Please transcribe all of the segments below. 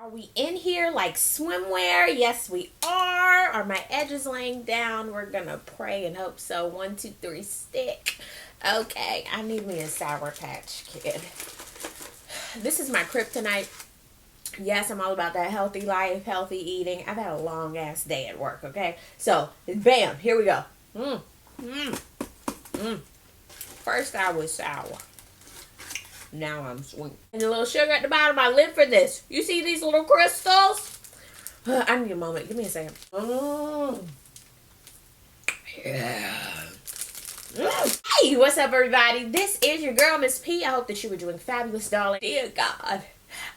Are we in here like swimwear? Yes, we are. Are my edges laying down? We're gonna pray and hope so. 1, 2, 3, stick. Okay, I need me a Sour Patch Kid. This is my kryptonite. Yes, I'm all about that healthy life, healthy eating. I've had a long ass day at work, okay? So, bam, here we go. First I was sour. Now I'm sweet. And a little sugar at the bottom. I live for this. You see these little crystals? I need a moment. Give me a second. Yeah. Hey, what's up, everybody? This is your girl, Miss P. I hope that you were doing fabulous, darling. Dear God,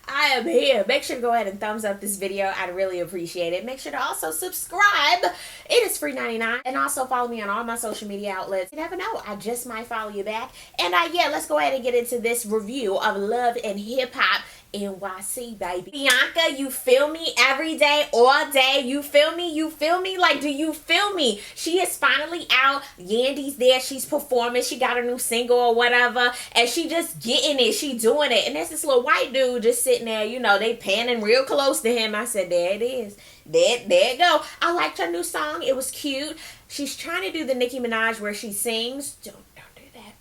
I am here. Make sure to go ahead and thumbs up this video. I'd really appreciate it. Make sure to also subscribe. It is free 99. And also follow me on all my social media outlets. You never know, I just might follow you back. And yeah, let's go ahead and get into this review of Love and Hip Hop NYC, baby. Bianca, you feel me? Every day, all day, you feel me? You feel me? Like, do you feel me? She is finally out. Yandy's there. She's performing. She got a new single or whatever. And she just getting it. She doing it. And there's this little white dude just sitting there. You know, they panning real close to him. I said, there it is. There it go. I liked her new song. It was cute. She's trying to do the Nicki Minaj where she sings. Don't do that.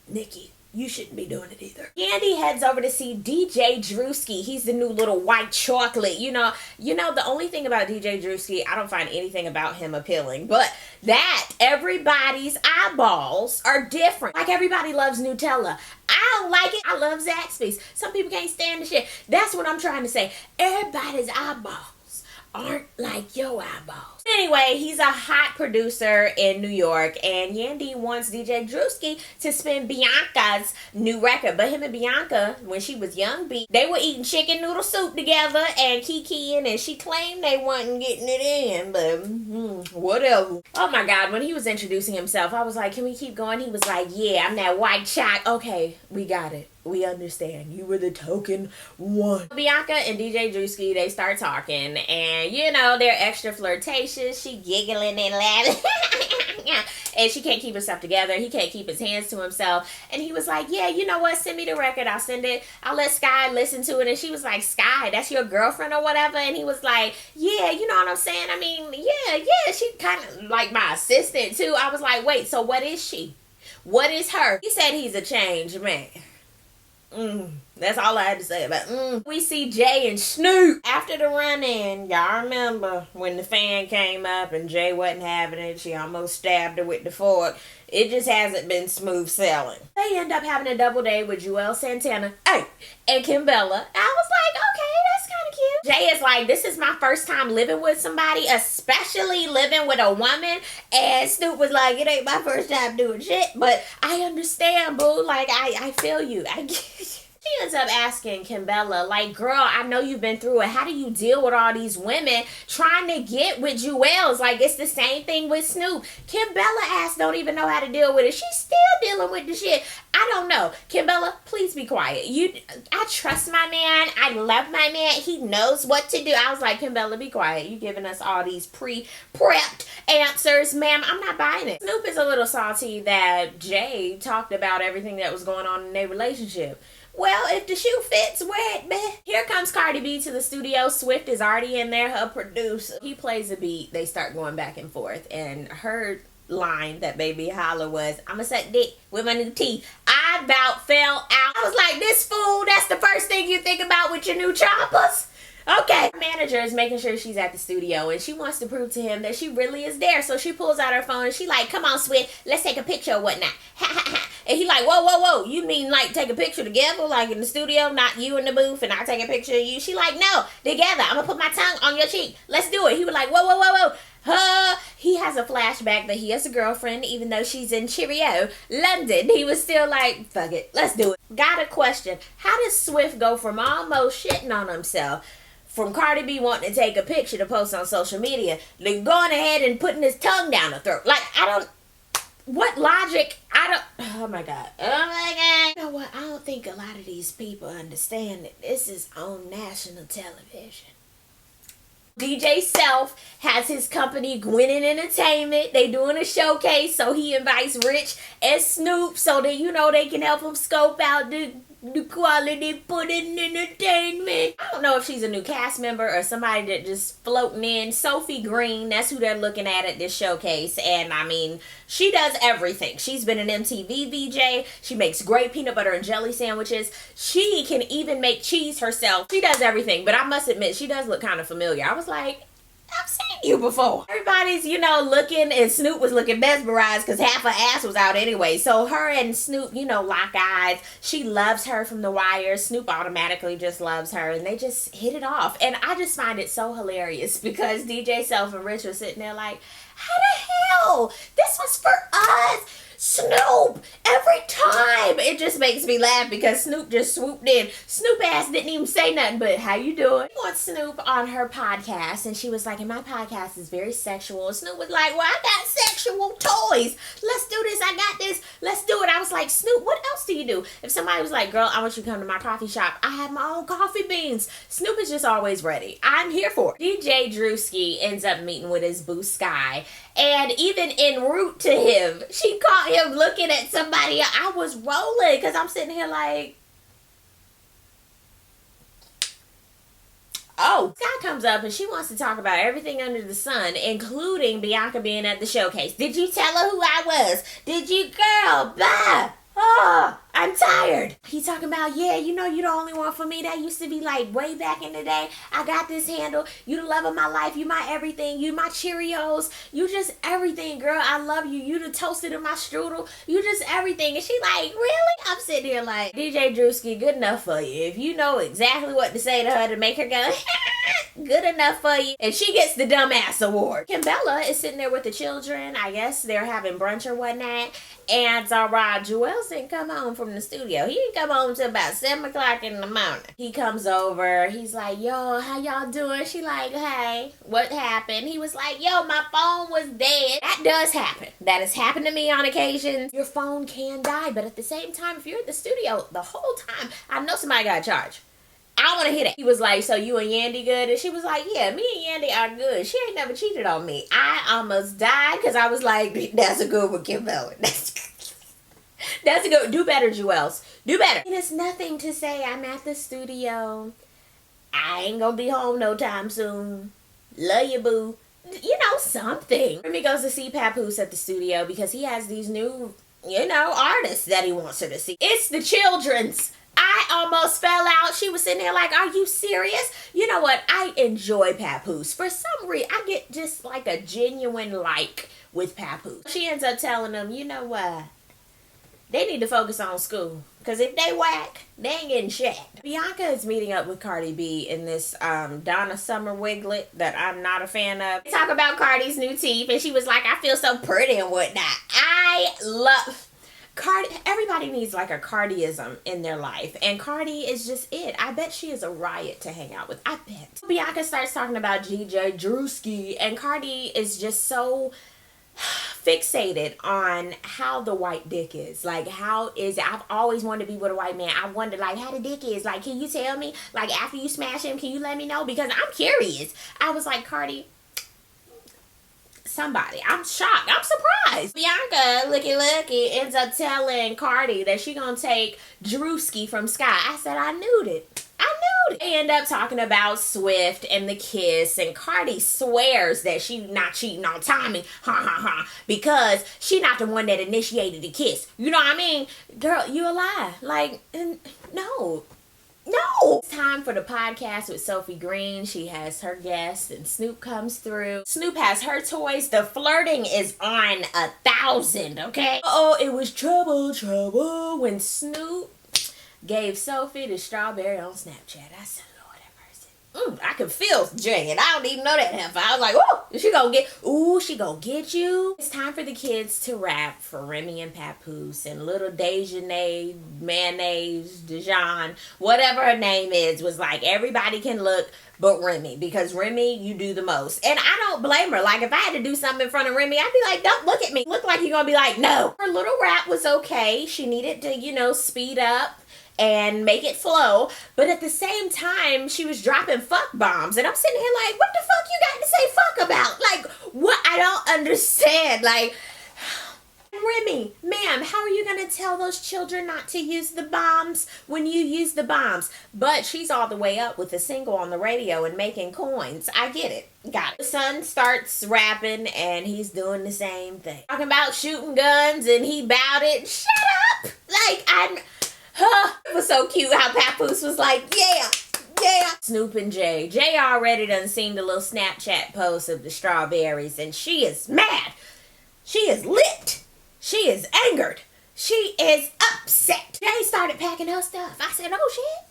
Nicki, you shouldn't be doing it either. Yandy heads over to see DJ Drewski. He's the new little white chocolate. You know, the only thing about DJ Drewski, I don't find anything about him appealing, but that everybody's eyeballs are different. Like everybody loves Nutella. I don't like it. I love Zaxby's. Some people can't stand the shit. That's what I'm trying to say. Everybody's eyeballs aren't like your eyeballs. Anyway, he's a hot producer in New York, and Yandy wants DJ Drewski to spin Bianca's new record. But him and Bianca, when she was young, they were eating chicken noodle soup together and kikiing, and she claimed they wasn't getting it in, but whatever. Oh my God, when he was introducing himself, I was like, can we keep going? He was like, yeah, I'm that white chick. Okay, we got it. We understand. You were the token one. Bianca and DJ Drewski, they start talking, and you know, they're extra flirtatious. She giggling and laughing. And she can't keep herself together. He can't keep his hands to himself. And he was like, yeah, you know what? Send me the record. I'll send it. I'll let Sky listen to it. And she was like, Sky, that's your girlfriend or whatever? And he was like, yeah, you know what I'm saying? I mean, yeah. She kind of like my assistant too. I was like, wait, so what is she? What is her? He said he's a changed man. That's all I had to say about We see Jay and Snoop after the run-in. Y'all remember when the fan came up and Jay wasn't having it. She almost stabbed her with the fork. It just hasn't been smooth sailing. They end up having a double date with Joel Santana, and Kim Bella. I was like, okay, that's kind of cute. Jay is like, this is my first time living with somebody, especially living with a woman. And Snoop was like, it ain't my first time doing shit, but I understand, boo. Like, I feel you. I get you. She ends up asking Kimbella, like, girl, I know you've been through it. How do you deal with all these women trying to get with Jewels? Like, it's the same thing with Snoop. Kimbella ass don't even know how to deal with it. She's still dealing with the shit. I don't know. Kimbella, please be quiet. I trust my man. I love my man. He knows what to do. I was like, Kimbella, be quiet. You giving us all these pre-prepped answers. Ma'am, I'm not buying it. Snoop is a little salty that Jay talked about everything that was going on in their relationship. Well, if the shoe fits, wear it, man. Here comes Cardi B to the studio. Swift is already in there, her producer. He plays a beat. They start going back and forth. And her line that Baby Holla was, I'ma suck dick with my new teeth. I about fell out. I was like, this fool, that's the first thing you think about with your new choppers? Okay. Her manager is making sure she's at the studio, and she wants to prove to him that she really is there. So she pulls out her phone and she like, come on, Swift, let's take a picture or whatnot. And he like, whoa, you mean like take a picture together, like in the studio, not you in the booth and I take a picture of you? She like, no, together. I'm gonna put my tongue on your cheek. Let's do it. He was like, whoa. He has a flashback that he has a girlfriend, even though she's in Cheerio, London. He was still like, fuck it, let's do it. Got a question. How does Swift go from almost shitting on himself, from Cardi B wanting to take a picture to post on social media, to going ahead and putting his tongue down her throat? Like, what logic? Oh my God. You know what? I don't think a lot of these people understand that this is on national television. DJ Self has his company Gwinnett Entertainment. They doing a showcase, so he invites Rich and Snoop so that, you know, they can help him scope out the the quality pudding entertainment. I don't know if she's a new cast member or somebody that just floating in. Sophie Green, that's who they're looking at this showcase. And I mean, she does everything. She's been an MTV VJ. She makes great peanut butter and jelly sandwiches. She can even make cheese herself. She does everything, but I must admit, she does look kind of familiar. I was like, I've seen you before. Everybody's, looking, and Snoop was looking mesmerized because half her ass was out anyway. So her and Snoop, lock eyes. She loves her from The Wire. Snoop automatically just loves her, and they just hit it off. And I just find it so hilarious because DJ Self and Rich were sitting there like, how the hell? This was for us. Snoop, every time. It just makes me laugh because Snoop just swooped in. Snoop ass didn't even say nothing but, how you doing? She wants Snoop on her podcast, and she was like, and my podcast is very sexual. And Snoop was like, well, I got sexual toys. Let's do this. I got this. Let's do it. I was like, Snoop, what else do you do? If somebody was like, girl, I want you to come to my coffee shop, I have my own coffee beans. Snoop is just always ready. I'm here for it. DJ Drewski ends up meeting with his boo Sky, and even en route to him, she caught him looking at somebody. I was rolling because I'm sitting here like, oh, Sky comes up and she wants to talk about everything under the sun, including Bianca being at the showcase. Did you tell her who I was? Did you, girl? Blah. Oh, I'm tired. He's talking about, yeah, you're the only one for me. That used to be like way back in the day. I got this handle. You the love of my life. You my everything. You my Cheerios. You just everything, girl. I love you. You the toasted in my strudel. You just everything. And she like, really? I'm sitting here like, DJ Drewski, good enough for you. If you know exactly what to say to her to make her go, good enough for you. And she gets the dumbass award. Kimbella is sitting there with the children. I guess they're having brunch or whatnot. And Joel didn't come home from the studio. He didn't come home until about 7 o'clock in the morning. He comes over. He's like, yo, how y'all doing? She like, hey, what happened? He was like, yo, my phone was dead. That does happen. That has happened to me on occasion. Your phone can die. But at the same time, if you're at the studio the whole time, I know somebody got charged. I don't want to hear that. He was like, so you and Yandy good? And she was like, yeah, me and Yandy are good. She ain't never cheated on me. I almost died because I was like, that's a good one, Kim Bella. That's a good. Do better, Jewels. Do better. And it's nothing to say. I'm at the studio. I ain't gonna be home no time soon. Love you, boo. Something. Remy goes to see Papoose at the studio because he has these new, artists that he wants her to see. It's the children's. I almost fell out. She was sitting there like, are you serious? You know what? I enjoy Papoose. For some reason, I get just like a genuine like with Papoose. She ends up telling them, you know what? They need to focus on school. Because if they whack, they ain't getting shit. Bianca is meeting up with Cardi B in this Donna Summer wiglet that I'm not a fan of. They talk about Cardi's new teeth, and she was like, I feel so pretty and whatnot. I love Cardi. Everybody needs like a Cardiism in their life, and Cardi is just it. I bet she is a riot to hang out with. I bet. Bianca starts talking about DJ Drewski, and Cardi is just so fixated on how the white dick is. Like, how is it? I've always wanted to be with a white man. I wonder, like, how the dick is. Like, can you tell me? Like, after you smash him, can you let me know? Because I'm curious. I was like, Cardi, somebody. I'm shocked. I'm surprised. Bianca, looky, ends up telling Cardi that she gonna take Drewski from Sky. I said, I knew it. They end up talking about Swift and the kiss, and Cardi swears that she not cheating on Tommy, because she not the one that initiated the kiss. You know what I mean? Girl, you a lie. Like, no. It's time for the podcast with Sophie Green. She has her guest, and Snoop comes through. Snoop has her toys. The flirting is on 1,000, okay? Oh, it was trouble when Snoop gave Sophie the strawberry on Snapchat. I said, Lord have mercy. I can feel Jay, and I don't even know that heifer. I was like, she gonna get you. It's time for the kids to rap for Remy and Papoose and little Dejanay, Mayonnaise, Dejan, whatever her name is, was like, everybody can look but Remy, because Remy, you do the most. And I don't blame her. Like, if I had to do something in front of Remy, I'd be like, don't look at me. Look like you're gonna be like, no. Her little rap was okay. She needed to, speed up and make it flow, but at the same time, she was dropping fuck bombs, and I'm sitting here like, what the fuck you got to say fuck about? Like, what? I don't understand. Like, Remy, ma'am, how are you going to tell those children not to use the bombs when you use the bombs? But she's all the way up with a single on the radio and making coins. I get it. Got it. The son starts rapping and he's doing the same thing. Talking about shooting guns and he bowed it. Shut up! It was so cute how Papoose was like, yeah. Yeah. Snoop and Jay. Jay already done seen the little Snapchat post of the strawberries and she is mad. She is lit. She is angered. She is upset. Jay started packing her stuff. I said, oh shit.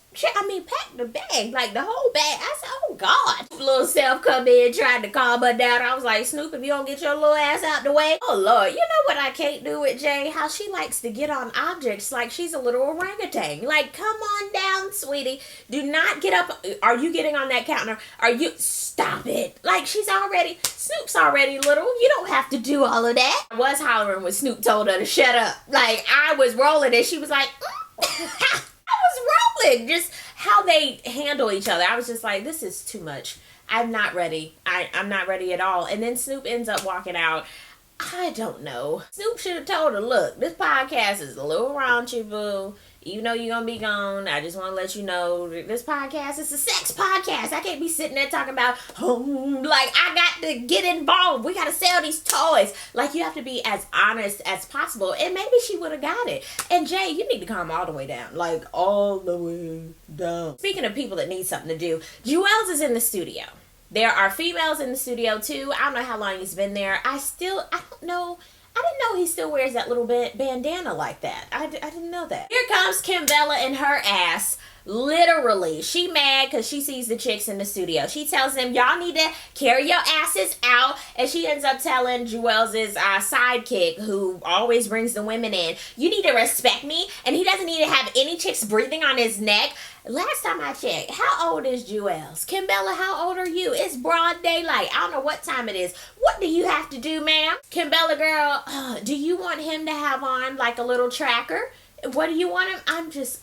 Pack the bag, like the whole bag. I said, oh God. Little self come in, tried to calm her down. I was like, Snoop, if you don't get your little ass out the way. Oh Lord, you know what I can't do with Jay? How she likes to get on objects like she's a little orangutan. Like, come on down, sweetie. Do not get up. Are you getting on that counter? Stop it. Like, Snoop's already little. You don't have to do all of that. I was hollering when Snoop told her to shut up. Like, I was rolling and she was like, just how they handle each other. I was just like, this is too much. I'm not ready. I'm not ready at all. And then Snoop ends up walking out. I don't know. Snoop should have told her, look, this podcast is a little raunchy, boo. Even though you're going to be gone, I just want to let you know this podcast is a sex podcast. I can't be sitting there talking about, like, I got to get involved. We got to sell these toys. Like, you have to be as honest as possible. And maybe she would have got it. And Jay, you need to calm all the way down. Like, all the way down. Speaking of people that need something to do, Jewels is in the studio. There are females in the studio, too. I don't know how long he's been there. I don't know. I didn't know he still wears that little bandana like that. I didn't know that. Here comes Kimbella and her ass. Literally, she mad because she sees the chicks in the studio. She tells them, y'all need to carry your asses out. And she ends up telling Jewels' sidekick, who always brings the women in, you need to respect me. And he doesn't need to have any chicks breathing on his neck. Last time I checked, how old is Jewels? Kimbella, how old are you? It's broad daylight. I don't know what time it is. What do you have to do, ma'am? Kimbella, girl, do you want him to have on like a little tracker? What do you want him? I can't.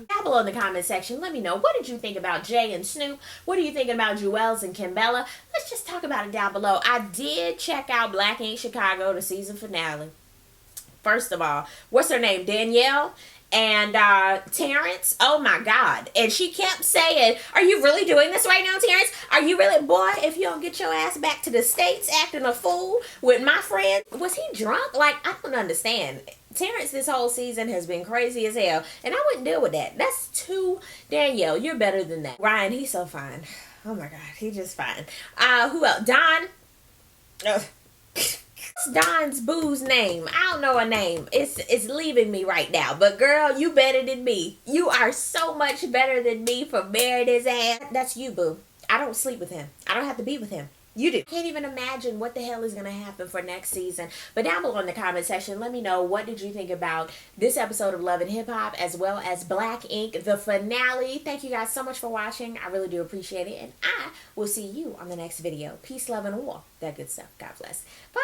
Down below in the comment section, let me know. What did you think about Jay and Snoop? What are you thinking about Jewels and Kimbella? Let's just talk about it down below. I did check out Black Ink Chicago, the season finale. First of all, what's her name? Danielle? And Terrence, oh my God. And she kept saying, are you really doing this right now, Terrence? Are you really? Boy, if you don't get your ass back to the States acting a fool with my friend. Was he drunk? Like, I don't understand. Terrence this whole season has been crazy as hell. And I wouldn't deal with that. That's too, Danielle, you're better than that. Ryan, he's so fine. Oh my God, he's just fine. Who else? Don. What's Don's boo's name? I don't know her name. It's leaving me right now. But girl, you better than me. You are so much better than me for marrying his ass. That's you, boo. I don't sleep with him. I don't have to be with him. You do. Can't even imagine what the hell is going to happen for next season. But down below in the comment section, let me know, what did you think about this episode of Love and Hip Hop, as well as Black Ink, the finale. Thank you guys so much for watching. I really do appreciate it. And I will see you on the next video. Peace, love, and war. That good stuff. God bless. Bye.